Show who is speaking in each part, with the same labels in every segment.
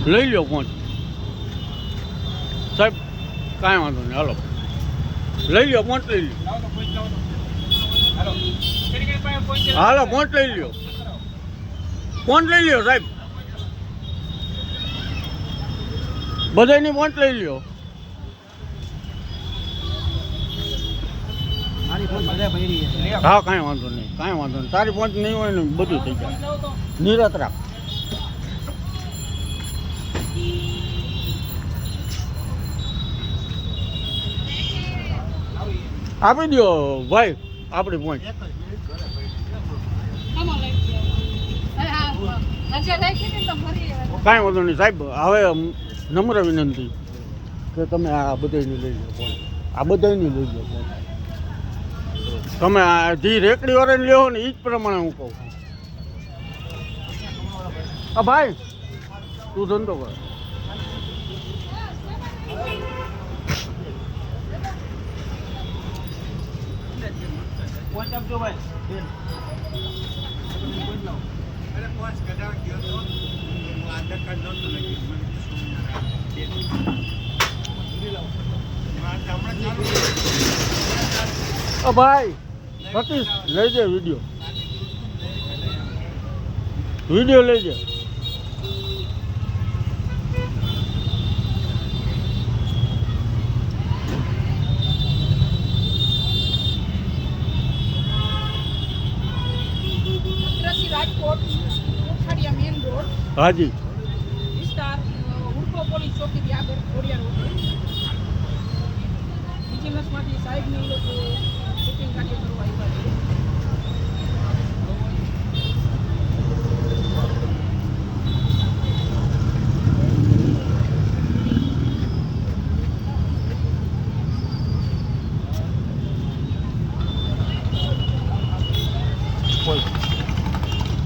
Speaker 1: લઈ લ્યો પહોંચ સાહેબ, કાંઈ વાંધો નહીં, હાલો લઈ લ્યો પહોંચ લઈ લ્યો, હાલો પહોંચ લઈ લ્યો, પહોંચ લઈ લ્યો સાહેબ, બધાની પહોંચ લઈ લ્યો. હા કાંઈ વાંધો નહીં, કાંઈ વાંધો નહીં, તારી પહોંચ નહીં હોય ને બધું થઈ જાય. નિરત રાખ. આપી દો ભાઈ આપણી પહોંચ. કાંઈ વાંધો નહીં સાહેબ, હવે નમ્ર વિનંતી કે તમે આ બધાની લઈ લો પહોંચ, આ બધાની લઈ લો પહોંચ. તમે જે રેકડી વાળાને લ્યો ને એ જ પ્રમાણે હું કહું. હા ભાઈ તું ધંધો કર. ભાઈ સતીશ લઈ જાય વિડીયો, વિડીયો લઈ જાય. હાજી
Speaker 2: વિસ્તાર ઉર્ફો પોલીસ ચોકી આગળ ખોડિયાર રોડ વિજિલન્સમાંથી સાહેબની લોકો શૂટિંગ કાર્ય કરવા આવ્યા
Speaker 1: છે.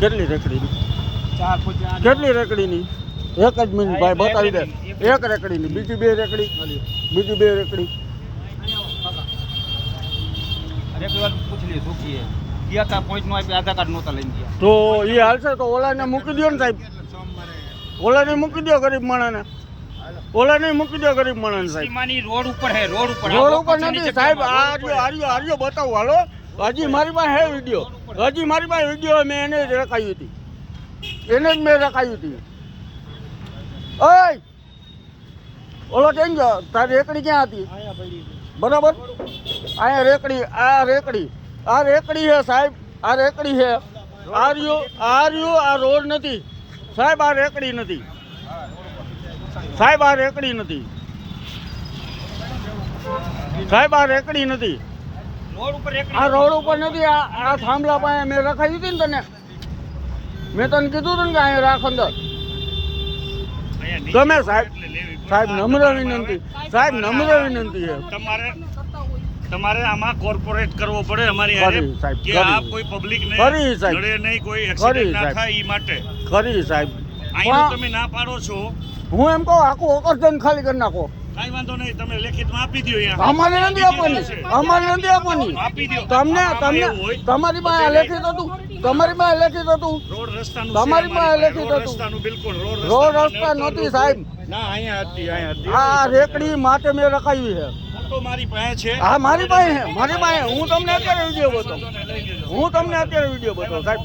Speaker 1: કેટલી રેકડીની? કેટલી રેકડીની? એક જ મિનિટ ભાઈ બતાવી દે. એક રેકડીની, બીજી બે રેકડી, બીજી બે રેકડી. તો એ હાલશે તો ઓલાને મૂકી દો ને સાહેબ, ઓલાને મૂકી દો ગરીબ માણસને, ઓલાને મૂકી દો ગરીબ માણસ સાહેબ.
Speaker 2: રોડ ઉપર હે, રોડ ઉપર
Speaker 1: નથી સાહેબ. આર્યો બતાવું હાલો. હજી મારી પાસે હે વિડીયો, હજી મારી પાસે વિડીયો મેં એને જ રખાવી હતી, એને જ મેં રખાવી હતી. ઓય ઓલો કેમ ગયો? તારી રેકડી ક્યાં હતી? બરાબર અહીંયા રેકડી, આ રેકડી, આ રેકડી છે સાહેબ, આ રેકડી છે. આર્યો આ રોડ નથી સાહેબ, આ રેકડી નથી સાહેબ, આ રેકડી નથી સાહેબ, આ રેકડી નથી. આ રોડ ઉપર નથી, આ થાંભલા પાસે મેં રખાવી હતી ને તને, મેં તને કીધું હતું ને કે અહીંયા રાખ અંદર. ગમે સાહેબ, સાહેબ નમ્ર વિનંતી, સાહેબ નમ્ર વિનંતી છે.
Speaker 3: તમારે આમાં કોર્પોરેટ કરવો પડે અમારી કે આ કોઈ પબ્લિક ને નડે નહીં, કોઈ એક્સિડન્ટ ના થાય એ માટે.
Speaker 1: ખરી સાહેબ,
Speaker 3: અહીં તમે ના પાડો છો.
Speaker 1: હું એમ કહું આખું ઓકર્જન ખાલી કરી નાખો.
Speaker 3: કાઈ વાંધો નહીં, તમે લેખિતમાં આપી દો.
Speaker 1: અમારે નથી આપવાની, અમારે નથી આપવાની.
Speaker 3: આપી દો.
Speaker 1: તમને તમારી પાસે લેખિત હતું, તમારી પાસે લેખિત હતું,
Speaker 3: રોડ રસ્તાનું
Speaker 1: તમારી પાસે લેખિત હતું.
Speaker 3: રસ્તાનું બિલકુલ
Speaker 1: રોડ રસ્તા નથી સાહેબ.
Speaker 3: ના અહીંયા હતી, અહીંયા હતી.
Speaker 1: આ રેકડી માટે મેં રખાવી છે.
Speaker 3: તો મારી પાસે છે.
Speaker 1: હા મારી પાસે છે, મારી પાસે. હું તમને અત્યારે વિડીયો બતાવું, હું તમને અત્યારે વિડીયો બતાવું સાહેબ.